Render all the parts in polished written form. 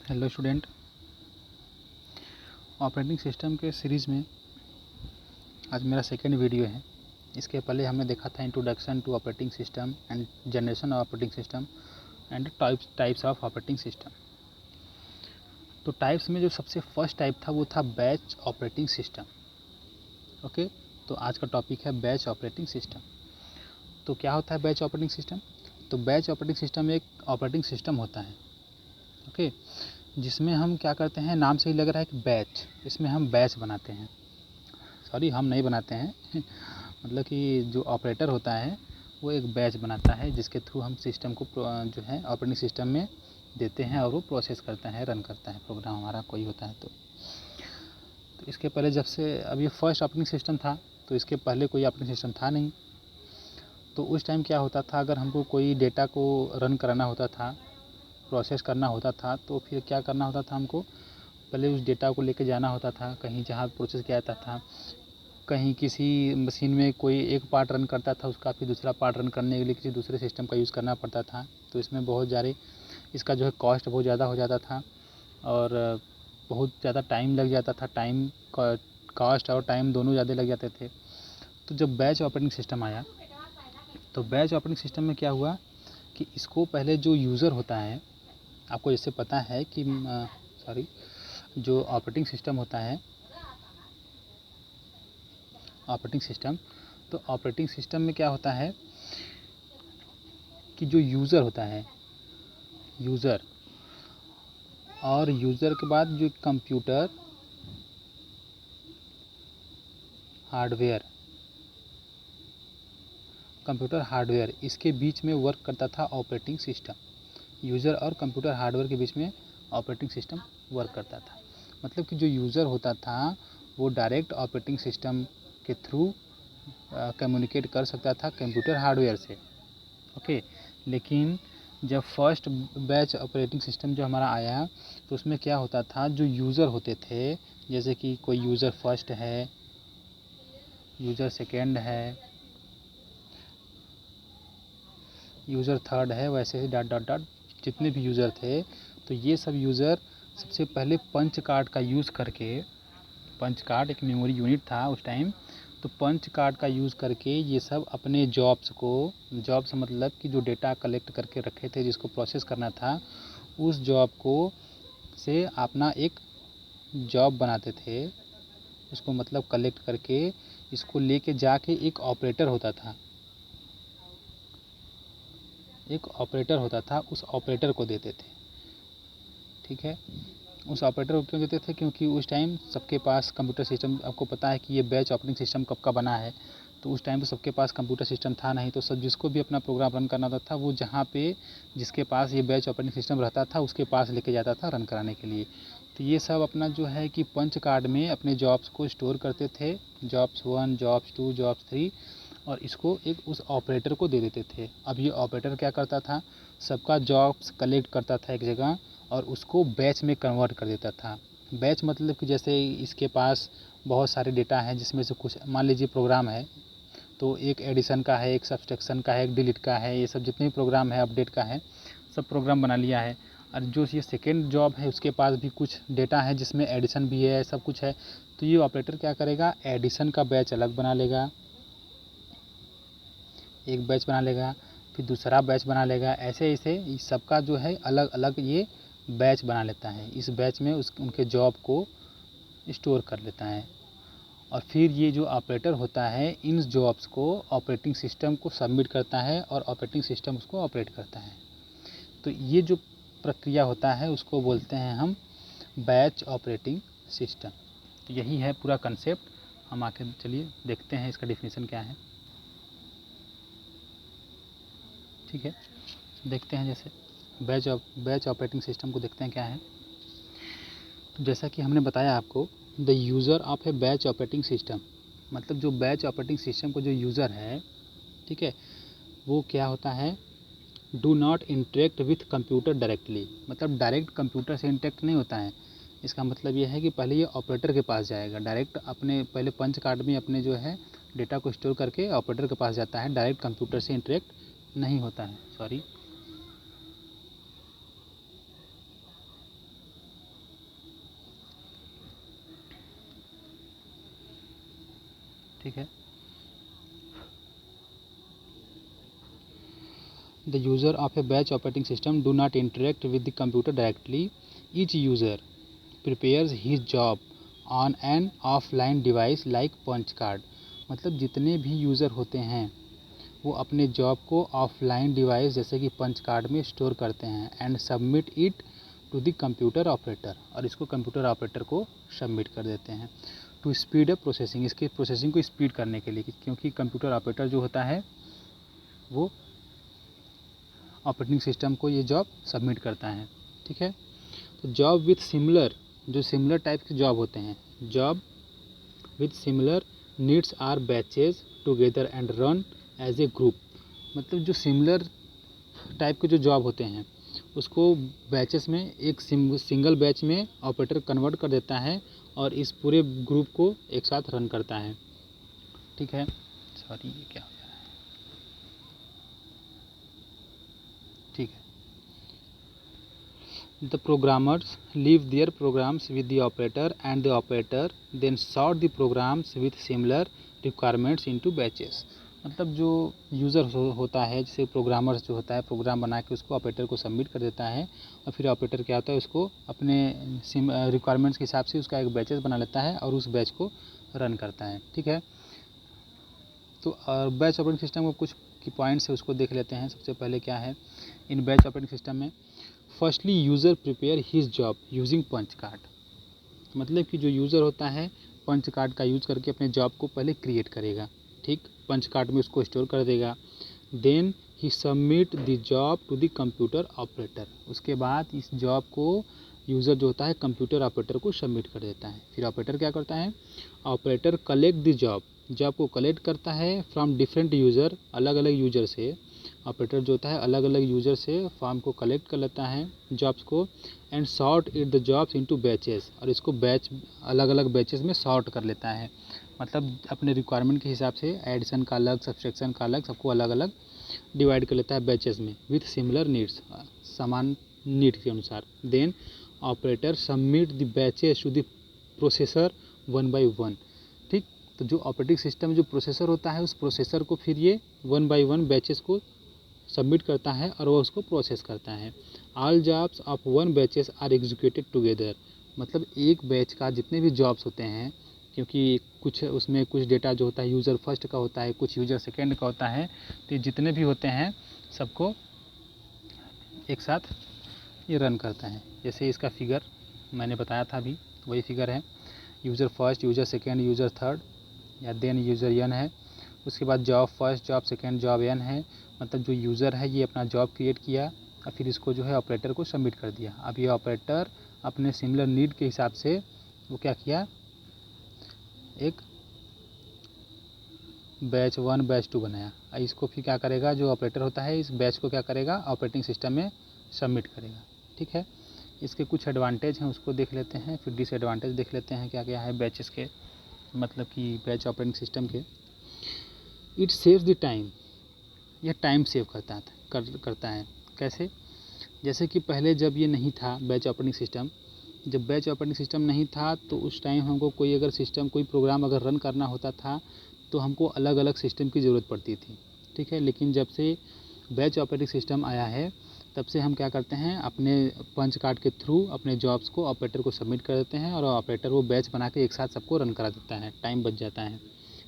Hello student, operating system के series में आज मेरा सेकेंड वीडियो है। इसके पहले हमने देखा था introduction to operating system and generation of operating system and types of operating system. तो टाइप्स में जो सबसे फर्स्ट टाइप था वो था बैच ऑपरेटिंग सिस्टम। ओके, तो आज का टॉपिक है बैच ऑपरेटिंग सिस्टम। तो क्या होता है बैच ऑपरेटिंग सिस्टम? तो बैच ऑपरेटिंग सिस्टम एक ऑपरेटिंग सिस्टम होता है, ओके, जिसमें हम क्या करते हैं, नाम से ही लग रहा है कि बैच, इसमें हम बैच बनाते हैं। सॉरी, हम नहीं बनाते हैं मतलब कि जो ऑपरेटर होता है वो एक बैच बनाता है जिसके थ्रू हम सिस्टम को जो है ऑपरेटिंग सिस्टम में देते हैं और वो प्रोसेस करता है, रन करता है, प्रोग्राम हमारा कोई होता है। तो इसके पहले जब से अब ये फर्स्ट ऑपरेटिंग सिस्टम था, तो इसके पहले कोई ऑपरेटिंग सिस्टम था नहीं। तो उस टाइम क्या होता था, अगर हमको कोई डेटा को रन कराना होता था, प्रोसेस करना होता था, तो फिर क्या करना होता था, हमको पहले उस डेटा को लेके जाना होता था कहीं जहाँ प्रोसेस किया जाता था। कहीं किसी मशीन में कोई एक पार्ट रन करता था, उसका फिर दूसरा पार्ट रन करने के लिए किसी दूसरे सिस्टम का यूज़ करना पड़ता था। तो इसमें बहुत ज़्यादा इसका जो है कॉस्ट बहुत ज़्यादा हो जाता था और बहुत ज़्यादा टाइम लग जाता था। टाइम कॉस्ट और टाइम दोनों ज़्यादा लग जाते थे। तो जब बैच ऑपरेटिंग सिस्टम आया, तो बैच ऑपरेटिंग सिस्टम में क्या हुआ कि इसको पहले जो यूज़र होता है, आपको जैसे पता है कि जो ऑपरेटिंग सिस्टम होता है, ऑपरेटिंग सिस्टम, तो ऑपरेटिंग सिस्टम में क्या होता है कि जो यूज़र होता है, यूज़र, और यूज़र के बाद जो कंप्यूटर हार्डवेयर, इसके बीच में वर्क करता था ऑपरेटिंग सिस्टम। यूज़र और कंप्यूटर हार्डवेयर के बीच में ऑपरेटिंग सिस्टम वर्क करता था। मतलब कि जो यूज़र होता था वो डायरेक्ट ऑपरेटिंग सिस्टम के थ्रू कम्युनिकेट कर सकता था कंप्यूटर हार्डवेयर से, ओके। लेकिन जब फर्स्ट बैच ऑपरेटिंग सिस्टम जो हमारा आया, तो उसमें क्या होता था, जो यूज़र होते थे, जैसे कि कोई यूज़र फर्स्ट है, यूज़र सेकेंड है, यूज़र थर्ड है, वैसे ही डॉट डॉट डॉट जितने भी यूज़र थे, तो ये सब यूज़र सबसे पहले पंच कार्ड का यूज़ करके, पंच कार्ड एक मेमोरी यूनिट था उस टाइम, तो पंच कार्ड का यूज़ करके ये सब अपने जॉब्स मतलब कि जो डेटा कलेक्ट करके रखे थे, जिसको प्रोसेस करना था, उस जॉब को से अपना एक जॉब बनाते थे। उसको मतलब कलेक्ट करके इसको लेके जाके एक ऑपरेटर होता था, उस ऑपरेटर को देते थे। ठीक है, उस ऑपरेटर को क्यों देते थे? क्योंकि उस टाइम सबके पास कंप्यूटर सिस्टम, आपको पता है कि ये बैच ऑपरेटिंग सिस्टम कब का बना है, तो उस टाइम पे सबके पास कंप्यूटर सिस्टम था नहीं। तो सब जिसको भी अपना प्रोग्राम रन करना होता था, वो जहाँ पे जिसके पास ये बैच ऑपरेटिंग सिस्टम रहता था, उसके पास लेके जाता था रन कराने के लिए। तो ये सब अपना जो है कि पंच कार्ड में अपने जॉब्स को स्टोर करते थे, जॉब्स 1, जॉब्स 2, जॉब्स 3, और इसको एक उस ऑपरेटर को दे देते थे। अब ये ऑपरेटर क्या करता था, सबका जॉब्स कलेक्ट करता था एक जगह और उसको बैच में कन्वर्ट कर देता था। बैच मतलब कि जैसे इसके पास बहुत सारे डेटा हैं, जिसमें से कुछ मान लीजिए प्रोग्राम है, तो एक एडिशन का है, एक सब्सट्रैक्शन का है, एक डिलीट का है, ये सब जितने भी प्रोग्राम है, अपडेट का है, सब प्रोग्राम बना लिया है। और जो ये सेकेंड जॉब है, उसके पास भी कुछ डेटा है जिसमें एडिशन भी है, सब कुछ है। तो ये ऑपरेटर क्या करेगा, एडिशन का बैच अलग बना लेगा, एक बैच बना लेगा, फिर दूसरा बैच बना लेगा, ऐसे ऐसे सबका जो है अलग अलग ये बैच बना लेता है। इस बैच में उनके जॉब को स्टोर कर लेता है और फिर ये जो ऑपरेटर होता है, इन जॉब्स को ऑपरेटिंग सिस्टम को सबमिट करता है और ऑपरेटिंग सिस्टम उसको ऑपरेट करता है। तो ये जो प्रक्रिया होता है उसको बोलते हैं हम बैच ऑपरेटिंग सिस्टम। तो यही है पूरा कंसेप्ट। हम आके चलिए देखते हैं इसका डिफिनीशन क्या है। ठीक है, देखते हैं। जैसे बैच ऑपरेटिंग सिस्टम को देखते हैं क्या है। तो जैसा कि हमने बताया आपको, the user of a batch operating system, मतलब जो बैच ऑपरेटिंग सिस्टम को जो यूज़र है, ठीक है, वो क्या होता है, do not interact with computer directly, मतलब डायरेक्ट कंप्यूटर से इंटरेक्ट नहीं होता है। इसका मतलब ये है कि पहले ये ऑपरेटर के पास जाएगा, डायरेक्ट अपने पहले पंच कार्ड में अपने जो है डेटा को स्टोर करके ऑपरेटर के पास जाता है, डायरेक्ट कंप्यूटर से इंटरेक्ट नहीं होता है। सॉरी, ठीक है। The user of a batch operating system do not interact with the computer directly. Each user prepares his job on an offline device like punch card. मतलब जितने भी यूज़र होते हैं वो अपने जॉब को ऑफलाइन डिवाइस जैसे कि पंच कार्ड में स्टोर करते हैं and submit it to the computer operator, और इसको कंप्यूटर ऑपरेटर को सबमिट कर देते हैं टू स्पीड अप प्रोसेसिंग, इसके प्रोसेसिंग को स्पीड करने के लिए, क्योंकि कंप्यूटर ऑपरेटर जो होता है वो ऑपरेटिंग सिस्टम को ये जॉब सबमिट करता है। ठीक है। तो जॉब विथ सिमिलर, जो सिमिलर टाइप के जॉब होते हैं, job with similar needs are batches together and run as a group. मतलब जो सिमिलर टाइप के जो जॉब होते हैं उसको बैचेस में एक सिंगल बैच में ऑपरेटर कन्वर्ट कर देता है और इस पूरे ग्रुप को एक साथ रन करता है। ठीक है। सॉरी, ये क्या हो गया है। ठीक है। The programmers leave their programs with the operator and the operator then sort the programs with similar requirements into batches। मतलब जो यूज़र होता है, जैसे प्रोग्रामर्स जो होता है, प्रोग्राम बना के उसको ऑपरेटर को सबमिट कर देता है और फिर ऑपरेटर क्या होता है उसको अपने रिक्वायरमेंट्स के हिसाब से उसका एक बैचेस बना लेता है और उस बैच को रन करता है। ठीक है। तो बैच ऑपरेटिंग सिस्टम को कुछ की पॉइंट्स है उसको देख लेते हैं। सबसे पहले क्या है इन बैच ऑपरेटिंग सिस्टम में, firstly user prepare his job using punch card. मतलब कि जो यूज़र होता है पंच कार्ड का यूज़ करके अपने जॉब को पहले क्रिएट करेगा। ठीक, पंच कार्ड में उसको स्टोर कर देगा। Then he submit the job to the computer operator. उसके बाद इस जॉब को यूज़र जो होता है कंप्यूटर ऑपरेटर को सबमिट कर देता है। फिर ऑपरेटर क्या करता है, ऑपरेटर कलेक्ट द जॉब को कलेक्ट करता है फ्रॉम डिफरेंट यूज़र, अलग अलग यूज़र से। ऑपरेटर जो होता है अलग अलग यूज़र से फॉर्म को कलेक्ट कर लेता है जॉब्स को and sort it the jobs into batches, और इसको बैच अलग अलग बैचेस में सॉर्ट कर लेता है। मतलब अपने रिक्वायरमेंट के हिसाब से एडिशन का अलग, सब्सट्रैक्शन का अलग, सबको अलग अलग डिवाइड कर लेता है बैचेस में विथ सिमिलर नीड्स, समान नीड के अनुसार। Then operator submit the batches to the processor one by one. ठीक, तो जो ऑपरेटिंग सिस्टम जो प्रोसेसर होता है उस प्रोसेसर को फिर ये वन बाय वन बैचेस को सबमिट करता है और वह उसको प्रोसेस करता है। All jobs of one batches are executed together. मतलब एक बैच का जितने भी जॉब्स होते हैं, क्योंकि कुछ उसमें कुछ डेटा जो होता है यूज़र फर्स्ट का होता है, कुछ यूज़र सेकेंड का होता है, तो जितने भी होते हैं सबको एक साथ ये रन करता है। जैसे इसका फिगर मैंने बताया था अभी, वही फिगर है। User first, user second, user third या देन यूज़र एन है। उसके बाद job first, job second, job N है। मतलब जो यूज़र है ये अपना जॉब क्रिएट किया और फिर इसको जो है ऑपरेटर को सबमिट कर दिया। अब ये ऑपरेटर अपने सिमिलर नीड के हिसाब से वो क्या किया, एक बैच 1 बैच 2 बनाया। इसको फिर क्या करेगा, जो ऑपरेटर होता है इस बैच को क्या करेगा ऑपरेटिंग सिस्टम में सबमिट करेगा। ठीक है। इसके कुछ एडवांटेज हैं उसको देख लेते हैं, फिर डिसएडवांटेज देख लेते हैं क्या क्या है बैचेस के, मतलब कि बैच ऑपरेटिंग सिस्टम के। इट सेव्स द टाइम, यह टाइम सेव करता है। कैसे, जैसे कि पहले जब ये नहीं था बैच ऑपरेटिंग सिस्टम, जब बैच ऑपरेटिंग सिस्टम नहीं था तो उस टाइम हमको कोई अगर सिस्टम, कोई प्रोग्राम अगर रन करना होता था तो हमको अलग अलग सिस्टम की ज़रूरत पड़ती थी। ठीक है। लेकिन जब से बैच ऑपरेटिंग सिस्टम आया है तब से हम क्या करते हैं, अपने पंच कार्ड के थ्रू अपने जॉब्स को ऑपरेटर को सबमिट कर देते हैं और ऑपरेटर वो बैच बना के एक साथ सबको रन करा देता है, टाइम बच जाता है।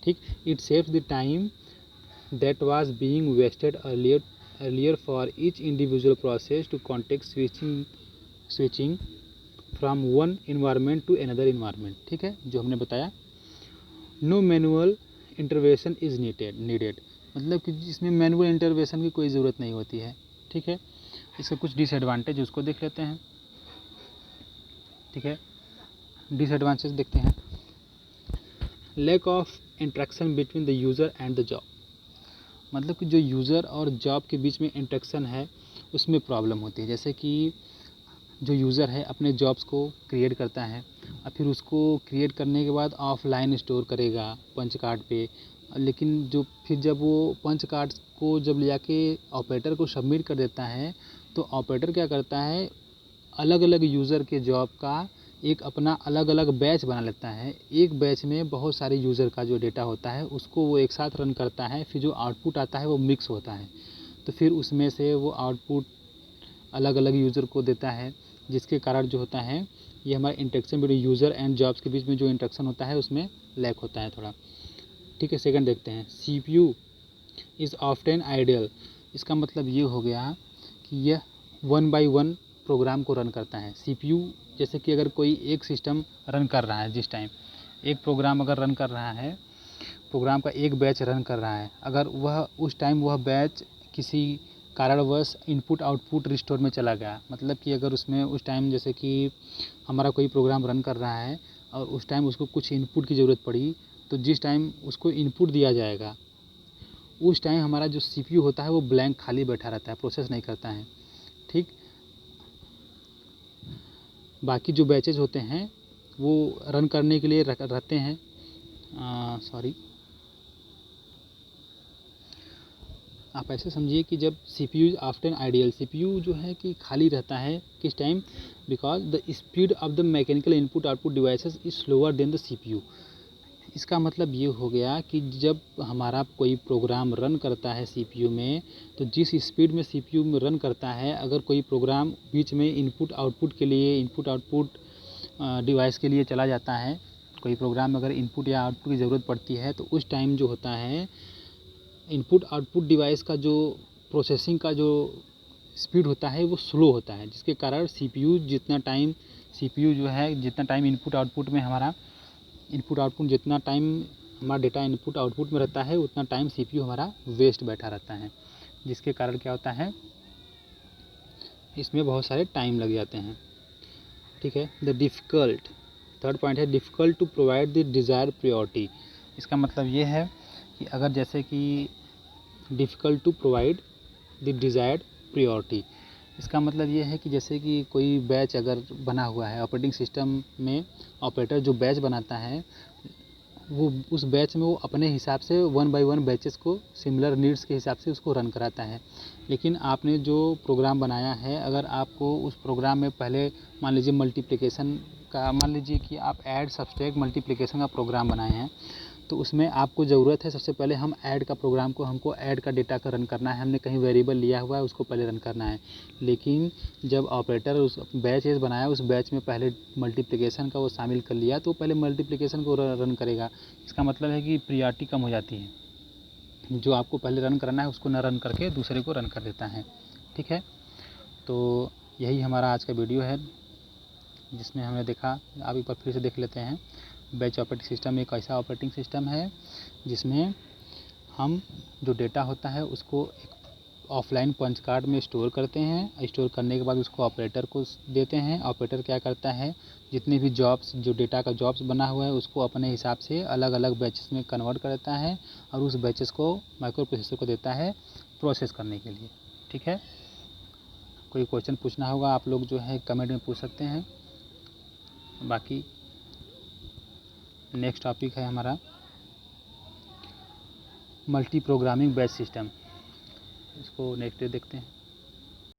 ठीक, it saves the time that was being wasted earlier for each individual process to context switching from one environment to another environment। ठीक है, जो हमने बताया। no manual intervention is needed, मतलब कि इसमें मैनुअल इंटरवेंशन की कोई ज़रूरत नहीं होती है। ठीक है। इसके कुछ डिसएडवांटेज उसको देख लेते हैं। ठीक है, डिसएडवांटेज देखते हैं। Lack of interaction between the user and the job, मतलब कि जो यूज़र और जॉब के बीच में इंटरेक्शन है उसमें प्रॉब्लम होती है। जैसे कि जो यूज़र है अपने जॉब्स को क्रिएट करता है और फिर उसको क्रिएट करने के बाद ऑफलाइन स्टोर करेगा पंच कार्ड पे, लेकिन जो फिर जब वो पंच कार्ड को जब ले जाके ऑपरेटर को सबमिट कर देता है तो ऑपरेटर क्या करता है, अलग अलग यूज़र के जॉब का एक अपना अलग अलग बैच बना लेता है। एक बैच में बहुत सारे यूज़र का जो डेटा होता है उसको वो एक साथ रन करता है, फिर जो आउटपुट आता है वो मिक्स होता है, तो फिर उसमें से वो आउटपुट अलग अलग यूज़र को देता है, जिसके कारण जो होता है ये हमारा interaction between user and jobs के बीच में जो इंटरेक्शन होता है उसमें लैक होता है थोड़ा। ठीक है, सेकंड देखते हैं, CPU इज़ ऑफ्टन आइडियल। इसका मतलब ये हो गया कि यह 1 बाई 1 प्रोग्राम को रन करता है। CPU जैसे कि अगर कोई एक सिस्टम रन कर रहा है, जिस टाइम एक प्रोग्राम अगर रन कर रहा है, प्रोग्राम का एक बैच रन कर रहा है, अगर वह उस टाइम वह बैच किसी कारणवश इनपुट आउटपुट रिस्टोर में चला गया, मतलब कि अगर उसमें उस टाइम जैसे कि हमारा कोई प्रोग्राम रन कर रहा है और उस टाइम उसको कुछ इनपुट की ज़रूरत पड़ी, तो जिस टाइम उसको इनपुट दिया जाएगा उस टाइम हमारा जो CPU होता है वो ब्लैंक खाली बैठा रहता है, प्रोसेस नहीं करता है। ठीक, बाकी जो बैचेज होते हैं वो रन करने के लिए रहते हैं। सॉरी, आप ऐसे समझिए कि जब CPU is often ideal, CPU जो है कि खाली रहता है किस time, because the speed of the mechanical input output devices is slower then the CPU। इसका मतलब ये हो गया कि जब हमारा कोई प्रोग्राम रन करता है CPU में, तो जिस स्पीड में CPU में रन करता है, अगर कोई प्रोग्राम बीच में इनपुट आउटपुट के लिए इनपुट आउटपुट डिवाइस के लिए चला जाता है, कोई प्रोग्राम अगर इनपुट या आउटपुट की ज़रूरत पड़ती है, तो उस टाइम जो होता है इनपुट आउटपुट डिवाइस का जो प्रोसेसिंग का जो स्पीड होता है वो स्लो होता है, जिसके कारण CPU जो है जितना टाइम इनपुट आउटपुट में हमारा इनपुट आउटपुट जितना टाइम हमारा डेटा इनपुट आउटपुट में रहता है उतना टाइम CPU हमारा वेस्ट बैठा रहता है, जिसके कारण क्या होता है इसमें बहुत सारे टाइम लग जाते हैं। ठीक है, द डिफ़िकल्ट, थर्ड पॉइंट है difficult to provide the desire priority. इसका मतलब ये है कि अगर जैसे कि difficult to provide the desired priority, इसका मतलब ये है कि जैसे कि कोई बैच अगर बना हुआ है ऑपरेटिंग सिस्टम में, ऑपरेटर जो बैच बनाता है वो उस बैच में वो अपने हिसाब से 1 बाई 1 बैचेस को सिमिलर नीड्स के हिसाब से उसको रन कराता है। लेकिन आपने जो प्रोग्राम बनाया है, अगर आपको उस प्रोग्राम में पहले मान लीजिए मल्टीप्लिकेशन का, मान लीजिए कि आप ऐड सब्सट्रैक्ट मल्टीप्लिकेशन का प्रोग्राम बनाए हैं, तो उसमें आपको ज़रूरत है सबसे पहले हम ऐड का प्रोग्राम को हमको ऐड का डेटा का रन करना है, हमने कहीं वेरिएबल लिया हुआ है उसको पहले रन करना है। लेकिन जब ऑपरेटर उस बैच बनाया, उस बैच में पहले मल्टीप्लिकेशन का वो शामिल कर लिया, तो पहले मल्टीप्लिकेशन को रन करेगा। इसका मतलब है कि प्रायोरिटी कम हो जाती है, जो आपको पहले रन करना है उसको न रन करके दूसरे को रन कर देता है। ठीक है, तो यही हमारा आज का वीडियो है जिसमें हमने देखा, आप एक बार फिर से देख लेते हैं। बैच ऑपरेटिंग सिस्टम एक ऐसा ऑपरेटिंग सिस्टम है जिसमें हम जो डेटा होता है उसको एक ऑफलाइन पंच कार्ड में स्टोर करते हैं, स्टोर करने के बाद उसको ऑपरेटर को देते हैं। ऑपरेटर क्या करता है, जितने भी जॉब्स, जो डेटा का जॉब्स बना हुआ है उसको अपने हिसाब से अलग अलग बैचेस में कन्वर्ट कर देता है और उस बैचेस को माइक्रो प्रोसेसर को देता है प्रोसेस करने के लिए। ठीक है, कोई क्वेश्चन पूछना होगा आप लोग जो है कमेंट में पूछ सकते हैं। बाकी नेक्स्ट टॉपिक है हमारा मल्टी प्रोग्रामिंग बैच सिस्टम, इसको नेक्स्ट डे देखते हैं।